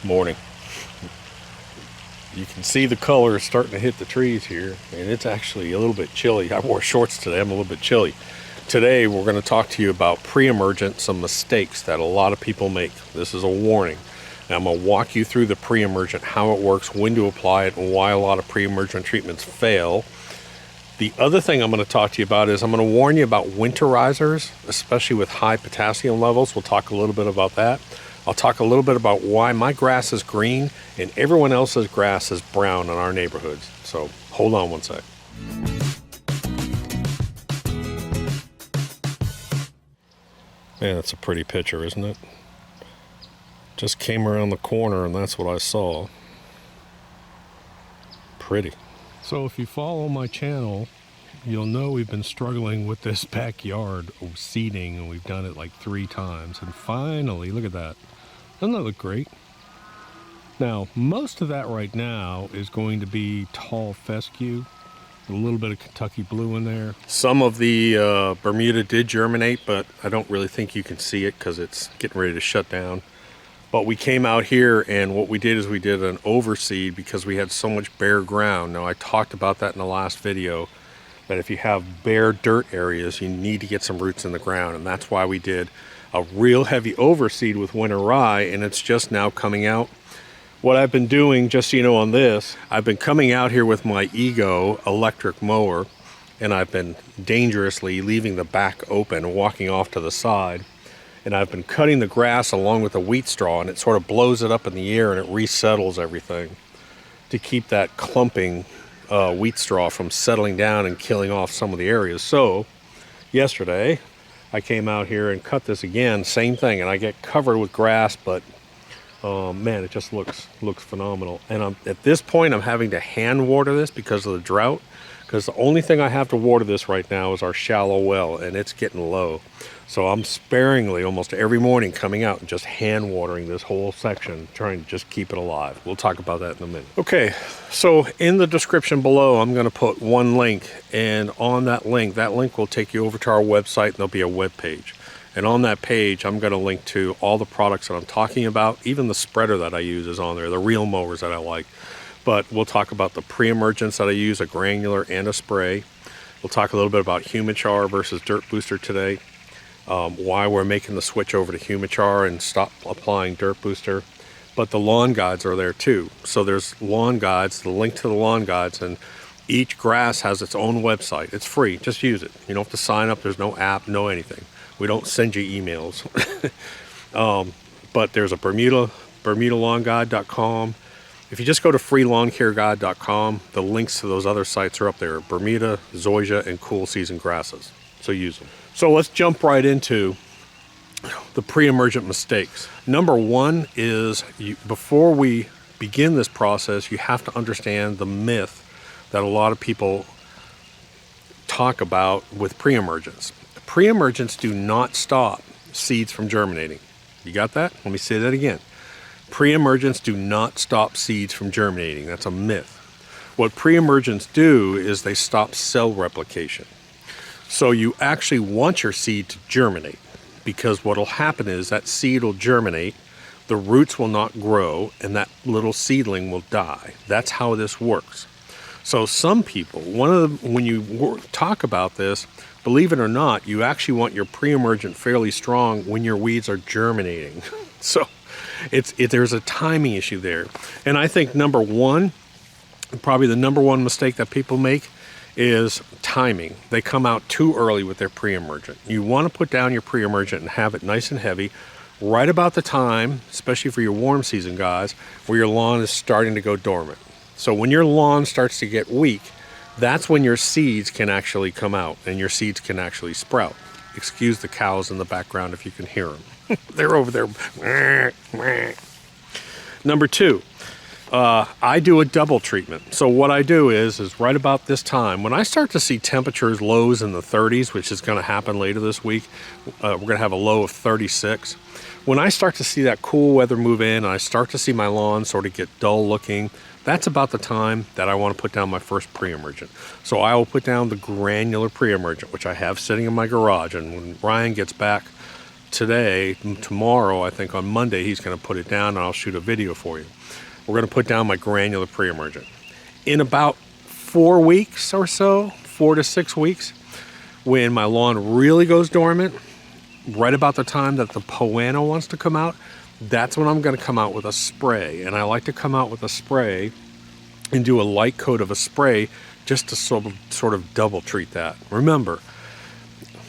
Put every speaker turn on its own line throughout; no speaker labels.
Morning. You can see the colors starting to hit the trees here, and it's actually a little bit chilly. I wore shorts today. I'm a little bit chilly. Today we're going to talk to you about pre-emergent, some mistakes that a lot of people make. This is a warning. And I'm going to walk you through the pre-emergent, how it works, when to apply it, and why a lot of pre-emergent treatments fail. The other thing I'm going to talk to you about is I'm going to warn you about winterizers, especially with high potassium levels. We'll talk a little bit about that. I'll talk a little bit about why my grass is green and everyone else's grass is brown in our neighborhoods. So hold on one sec. Man, that's a pretty picture, isn't it? Just came around the corner and that's what I saw. Pretty. So if you follow my channel, you'll know we've been struggling with this backyard seeding, and we've done it like 3 times. And finally, look at that. Doesn't that look great? Now, most of that right now is going to be tall fescue, a little bit of Kentucky blue in there. Some of the Bermuda did germinate, but I don't really think you can see it because it's getting ready to shut down. But we came out here, and what we did is we did an overseed because we had so much bare ground. Now, I talked about that in the last video, that if you have bare dirt areas, you need to get some roots in the ground, and that's why we did a real heavy overseed with winter rye, and it's just now coming out. What I've been doing, just so you know on this, I've been coming out here with my Ego electric mower, and I've been dangerously leaving the back open and walking off to the side, and I've been cutting the grass along with the wheat straw, and it sort of blows it up in the air and it resettles everything to keep that clumping wheat straw from settling down and killing off some of the areas. So yesterday I came out here and cut this again, same thing, and I get covered with grass, but man, it just looks phenomenal. And at this point I'm having to hand water this because of the drought, because the only thing I have to water this right now is our shallow well, and it's getting low. So I'm sparingly almost every morning coming out and just hand watering this whole section, trying to just keep it alive. We'll talk about that in a minute. Okay, so in the description below, I'm going to put one link, and on that link will take you over to our website, and there'll be a web page. And on that page, I'm going to link to all the products that I'm talking about. Even the spreader that I use is on there, the real mowers that I like. But we'll talk about the pre-emergents that I use, a granular and a spray. We'll talk a little bit about Humichar versus Dirt Booster today. Why we're making the switch over to Humichar and stop applying Dirt Booster. But the lawn guides are there too. So there's lawn guides, the link to the lawn guides, and each grass has its own website. It's free, just use it. You don't have to sign up, there's no app, no anything. We don't send you emails. But there's a BermudaLawnGuide.com. If you just go to freelawncareguide.com, the links to those other sites are up there. Bermuda, zoysia, and cool season grasses. So use them. So let's jump right into the pre-emergent mistakes. Number one is, before we begin this process, you have to understand the myth that a lot of people talk about with pre-emergents. Pre-emergents do not stop seeds from germinating. You got that? Let me say that again. Pre-emergents do not stop seeds from germinating. That's a myth. What pre-emergents do is they stop cell replication. So you actually want your seed to germinate, because what will happen is that seed will germinate, the roots will not grow, and that little seedling will die. That's how this works. So some people, when you talk about this, believe it or not, you actually want your pre-emergent fairly strong when your weeds are germinating. So there's a timing issue there. And I think number one, probably the number one mistake that people make is timing. They come out too early with their pre-emergent. You want to put down your pre-emergent and have it nice and heavy right about the time, especially for your warm season guys, where your lawn is starting to go dormant. So when your lawn starts to get weak, that's when your seeds can actually come out and your seeds can actually sprout. Excuse the cows in the background if you can hear them. They're over there. Number two, I do a double treatment. So what I do is right about this time, when I start to see temperatures lows in the 30s, which is going to happen later this week, we're going to have a low of 36. When I start to see that cool weather move in and I start to see my lawn sort of get dull looking, that's about the time that I want to put down my first pre-emergent. So I will put down the granular pre-emergent, which I have sitting in my garage. And when Ryan gets back today. Tomorrow, I think on Monday, he's going to put it down and I'll shoot a video for you. We're going to put down my granular pre-emergent. In about 4 weeks or so, 4 to 6 weeks, when my lawn really goes dormant, right about the time that the poana wants to come out, that's when I'm going to come out with a spray. And I like to come out with a spray and do a light coat of a spray just to sort of double treat that. Remember,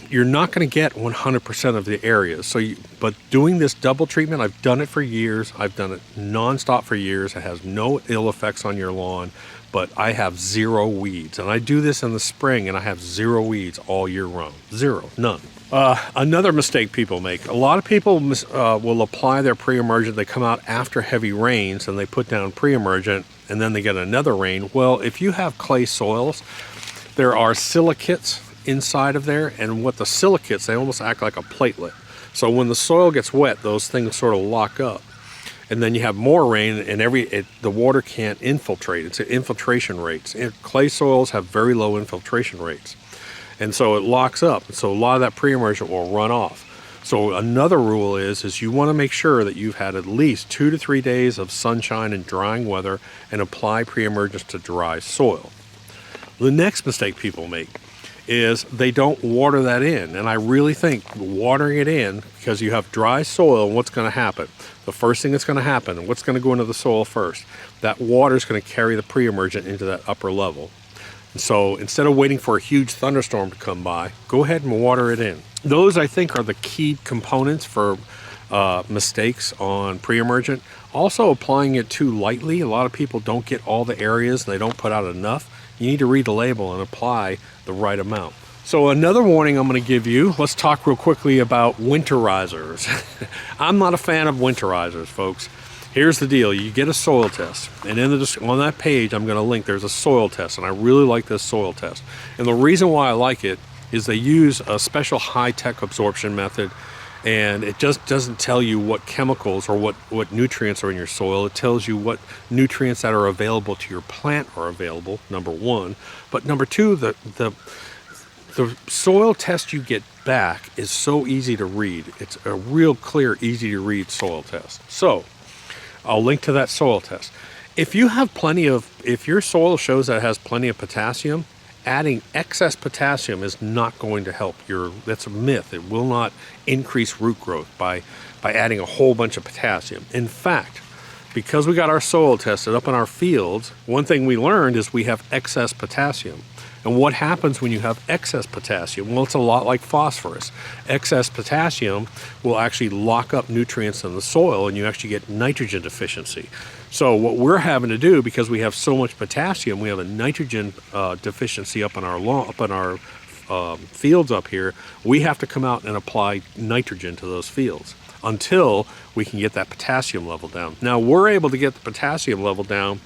you're not going to get 100% of the areas. But doing this double treatment, I've done it for years. I've done it nonstop for years. It has no ill effects on your lawn, but I have 0 weeds. And I do this in the spring and I have 0 weeds all year round. 0, none. Another mistake people make. A lot of people will apply their pre-emergent. They come out after heavy rains and they put down pre-emergent and then they get another rain. Well, if you have clay soils, there are silicates inside of there, and what the silicates, they almost act like a platelet. So when the soil gets wet, those things sort of lock up. And then you have more rain and the water can't infiltrate. It's infiltration rates. Clay soils have very low infiltration rates. And so it locks up. So a lot of that pre-emergent will run off. So another rule is you want to make sure that you've had at least 2 to 3 days of sunshine and drying weather and apply pre-emergence to dry soil. The next mistake people make is they don't water that in. And I really think watering it in, because you have dry soil, what's going to happen? The first thing that's going to happen, what's going to go into the soil first? That water is going to carry the pre-emergent into that upper level. And so instead of waiting for a huge thunderstorm to come by, go ahead and water it in. Those, I think, are the key components for mistakes on pre-emergent. Also, applying it too lightly. A lot of people don't get all the areas and they don't put out enough. You need to read the label and apply the right amount. So another warning I'm going to give you, let's talk real quickly about winterizers. I'm not a fan of winterizers, folks. Here's the deal. You get a soil test, and on that page I'm going to link, there's a soil test, and I really like this soil test. And the reason why I like it is they use a special high-tech absorption method, and it just doesn't tell you what chemicals or what nutrients are in your soil. It tells you what nutrients that are available to your plant are available, number one. But number two, the soil test you get back is so easy to read. It's a real clear, easy to read soil test. So I'll link to that soil test. If your soil shows that it has plenty of potassium, adding excess potassium is not going to help that's a myth. It will not increase root growth by adding a whole bunch of potassium. In fact, because we got our soil tested up in our fields, one thing we learned is we have excess potassium. And what happens when you have excess potassium? Well, it's a lot like phosphorus. Excess potassium will actually lock up nutrients in the soil and you actually get nitrogen deficiency. So what we're having to do, because we have so much potassium, we have a nitrogen deficiency up in our fields up here. We have to come out and apply nitrogen to those fields until we can get that potassium level down. Now, we're able to get the potassium level down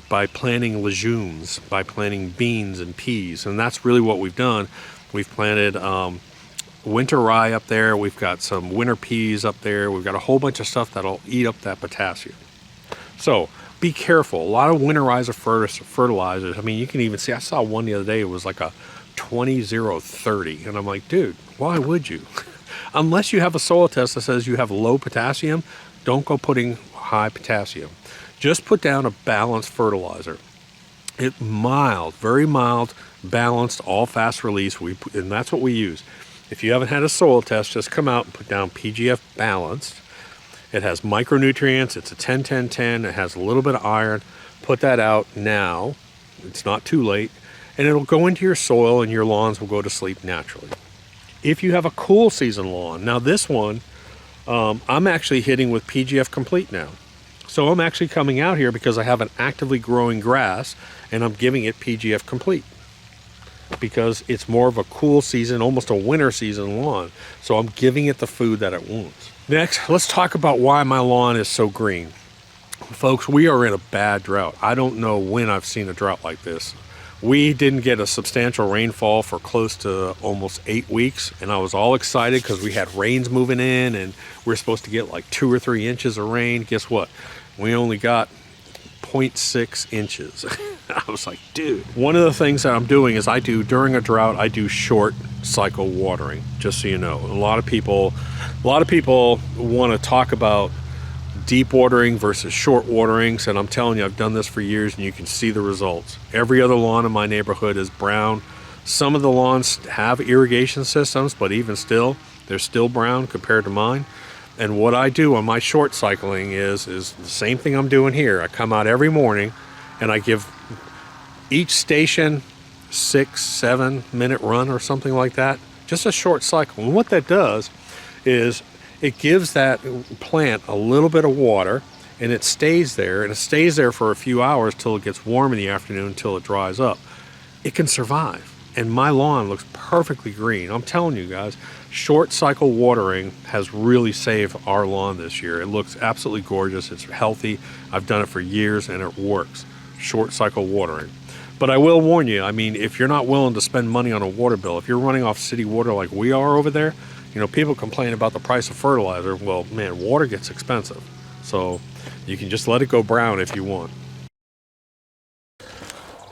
by planting legumes, by planting beans and peas, and that's really what we've done. We've planted winter rye up there, we've got some winter peas up there, we've got a whole bunch of stuff that'll eat up that potassium. So be careful. A lot of winterizer fertilizers, I mean, you can even see, I saw one the other day, it was like a 20-0-30, and I'm like, dude, why would you? Unless you have a soil test that says you have low potassium, don't go putting high potassium. Just put down a balanced fertilizer. It's mild, very mild, balanced, all fast release, and that's what we use. If you haven't had a soil test, just come out and put down PGF balanced. It has micronutrients, it's a 10-10-10, it has a little bit of iron. Put that out now, it's not too late, and it'll go into your soil and your lawns will go to sleep naturally. If you have a cool season lawn, now this one, I'm actually hitting with PGF Complete now. So I'm actually coming out here because I have an actively growing grass and I'm giving it PGF Complete because it's more of a cool season, almost a winter season lawn. So I'm giving it the food that it wants. Next, let's talk about why my lawn is so green. Folks, we are in a bad drought. I don't know when I've seen a drought like this. We didn't get a substantial rainfall for close to almost 8 weeks, and I was all excited because we had rains moving in and we're supposed to get like 2 or 3 inches of rain. Guess what? We only got 0.6 inches. I was like, dude. One of the things that I'm doing is during a drought, I do short cycle watering, just so you know. A lot of people want to talk about deep watering versus short waterings, and I'm telling you, I've done this for years and you can see the results. Every other lawn in my neighborhood is brown. Some of the lawns have irrigation systems, but even still, they're still brown compared to mine. And what I do on my short cycling is the same thing I'm doing here. I come out every morning and I give each station 6-7 minute run or something like that, just a short cycle. And what that does is it gives that plant a little bit of water, and it stays there, and it stays there for a few hours till it gets warm in the afternoon until it dries up. It can survive, and my lawn looks perfectly green. I'm telling you guys, short cycle watering has really saved our lawn this year. It looks absolutely gorgeous. It's healthy. I've done it for years and it works. Short cycle watering. But I will warn you, I mean, if you're not willing to spend money on a water bill, if you're running off city water like we are over there, you know, people complain about the price of fertilizer. Well, man, water gets expensive. So you can just let it go brown if you want.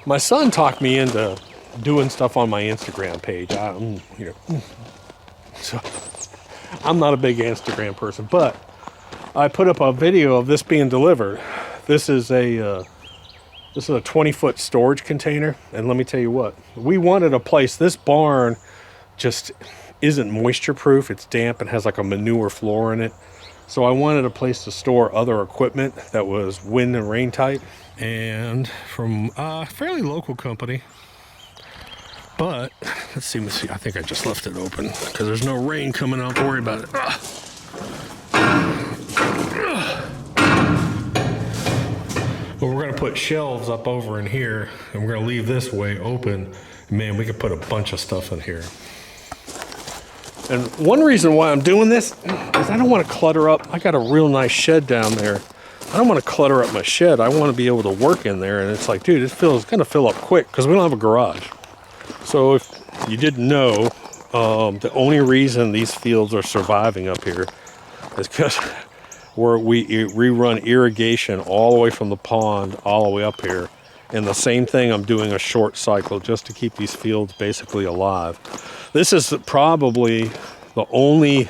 My son talked me into doing stuff on my Instagram page. So I'm not a big Instagram person, but I put up a video of this being delivered. This is a 20-foot storage container, and let me tell you what, we wanted a place. This barn just isn't moisture proof. It's damp and has like a manure floor in it. So I wanted a place to store other equipment that was wind and rain tight, and from a fairly local company. But let's see. I think I just left it open because there's no rain coming out to worry about it. But we're gonna put shelves up over in here, and we're gonna leave this way open. Man, we could put a bunch of stuff in here. And one reason why I'm doing this is I don't want to clutter up. I got a real nice shed down there. I don't want to clutter up my shed. I want to be able to work in there. And it's like, dude, it's gonna fill up quick because we don't have a garage. So if you didn't know, the only reason these fields are surviving up here is because we run irrigation all the way from the pond all the way up here. And the same thing, I'm doing a short cycle just to keep these fields basically alive. This is probably the only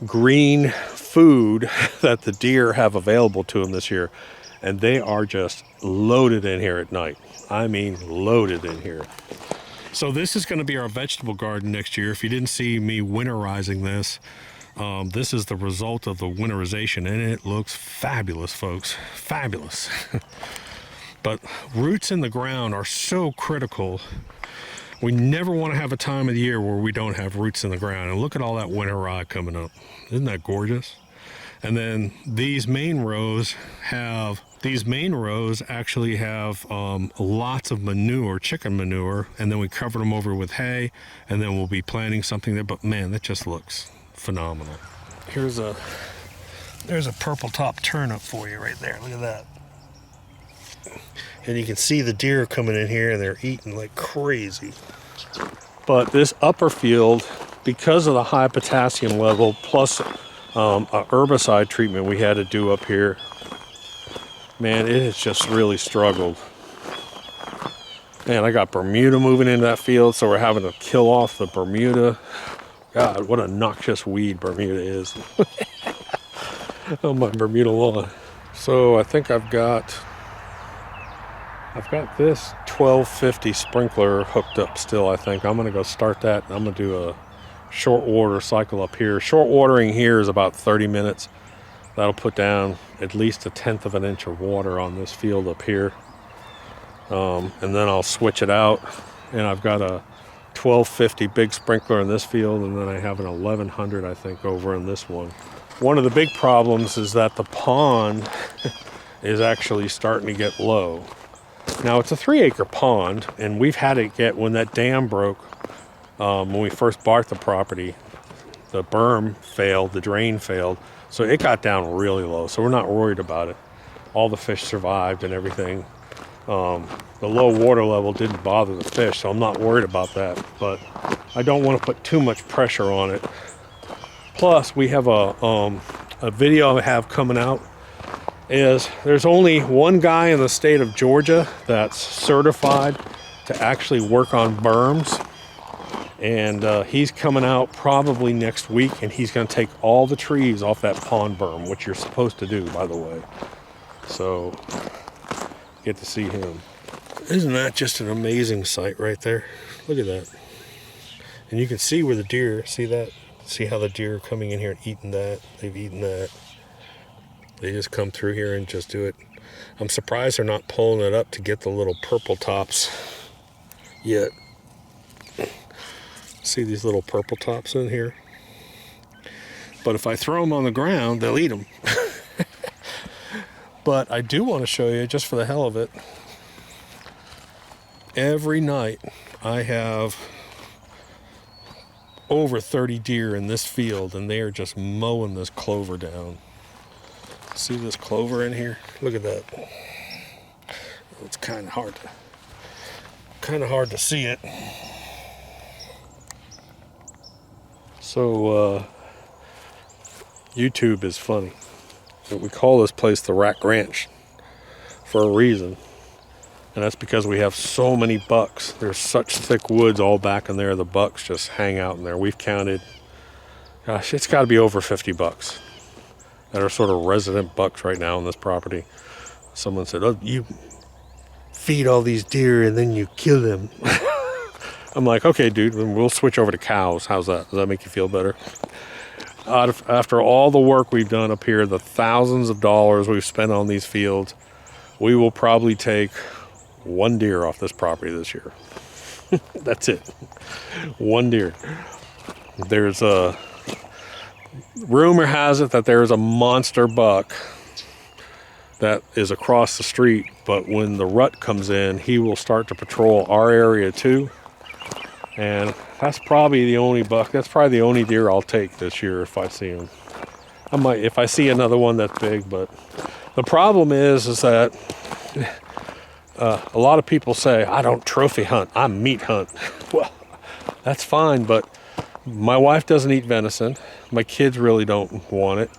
green food that the deer have available to them this year. And they are just loaded in here at night. I mean, loaded in here. So this is going to be our vegetable garden next year. If you didn't see me winterizing this, this is the result of the winterization, and it looks fabulous, folks. Fabulous. But roots in the ground are so critical. We never want to have a time of the year where we don't have roots in the ground. And look at all that winter rye coming up. Isn't that gorgeous? And then these main rows actually have lots of manure, chicken manure, and then we covered them over with hay, and then we'll be planting something there. But man, that just looks phenomenal. There's a purple top turnip for you right there. Look at that. And you can see the deer coming in here and they're eating like crazy. But this upper field, because of the high potassium level plus a herbicide treatment we had to do up here, man, it has just really struggled. Man, I got Bermuda moving into that field, so we're having to kill off the Bermuda. God, what a noxious weed Bermuda is. Oh, my Bermuda lawn. So I think I've got this 1250 sprinkler hooked up still. I think I'm gonna go start that. I'm gonna do a short water cycle up here. Short watering here is about 30 minutes. That'll put down at least 1/10 of an inch of water on this field up here. And then I'll switch it out. And I've got a 1250 big sprinkler in this field, and then I have an 1100, I think, over in this one. One of the big problems is that the pond is actually starting to get low. Now, it's a 3-acre pond, and we've had it get, when that dam broke, when we first bought the property, the berm failed, the drain failed, so it got down really low, so we're not worried about it. All the fish survived and everything. The low water level didn't bother the fish, so I'm not worried about that, but I don't want to put too much pressure on it. Plus, we have a video I have coming out. There's only one guy in the state of Georgia that's certified to actually work on berms, And he's coming out probably next week, and he's going to take all the trees off that pond berm, which you're supposed to do, by the way. So get to see him. Isn't that just an amazing sight right there? Look at that. And you can see where the deer, see that? See how the deer are coming in here and eating that? They've eaten that. They just come through here and just do it. I'm surprised they're not pulling it up to get the little purple tops yet. See these little purple tops in here? But if I throw them on the ground, they'll eat them. But I do want to show you, just for the hell of it, every night I have over 30 deer in this field, and they are just mowing this clover down. See this clover in here? Look at that. It's kind of hard to see it. So YouTube is funny. We call this place the Rack Ranch for a reason. And that's because we have so many bucks. There's such thick woods all back in there. The bucks just hang out in there. We've counted, gosh, it's got to be over 50 bucks that are sort of resident bucks right now on this property. Someone said, oh, you feed all these deer and then you kill them. I'm like, okay, dude, then we'll switch over to cows. How's that? Does that make you feel better? After all the work we've done up here, the thousands of dollars we've spent on these fields, we will probably take one deer off this property this year. That's it. One deer. There's a rumor has it that there's a monster buck that is across the street, but when the rut comes in, he will start to patrol our area too. And that's probably the only buck, that's probably the only deer I'll take this year if I see him. I might, if I see another one that's big, but the problem is that a lot of people say, I don't trophy hunt, I meat hunt. Well, that's fine, but my wife doesn't eat venison. My kids really don't want it.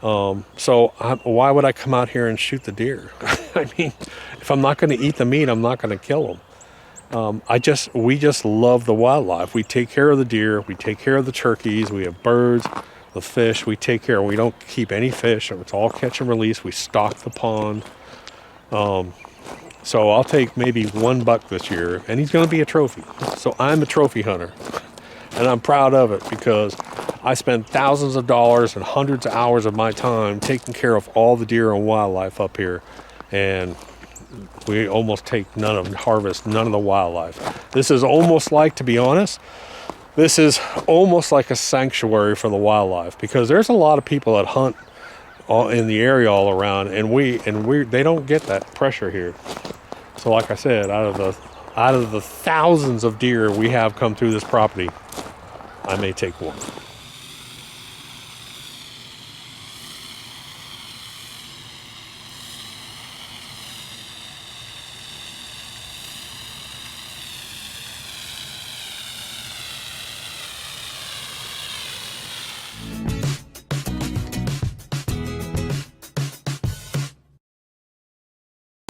So why would I come out here and shoot the deer? I mean, if I'm not going to eat the meat, I'm not going to kill them. We just love the wildlife. We take care of the deer. We take care of the turkeys. We have birds, the fish. We take care. We don't keep any fish. It's all catch and release. We stock the pond. So I'll take maybe one buck this year, and he's going to be a trophy. So I'm a trophy hunter, and I'm proud of it because I spend thousands of dollars and hundreds of hours of my time taking care of all the deer and wildlife up here, and we almost harvest none of the wildlife. This is almost like, to be honest, this is almost like a sanctuary for the wildlife, because there's a lot of people that hunt in the area all around, and they don't get that pressure here. So like I said, out of the thousands of deer we have come through this property, I may take one.